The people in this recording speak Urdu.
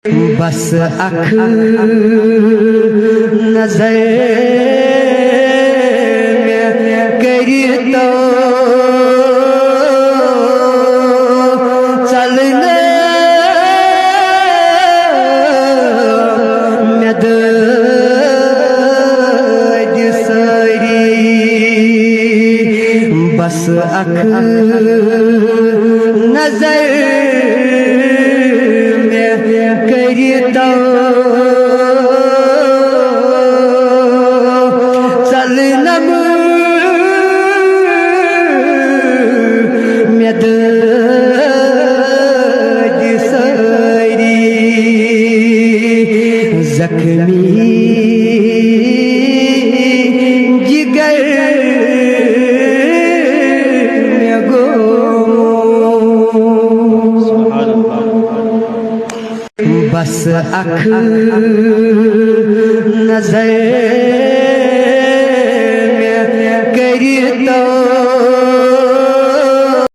بس اکھ نظر میں کری تو چلنے میں داد ساری بس اکھ نظر کرتا چلنم میں داد ساری زخمی جگر میں بس اکھ نظر میں کری تو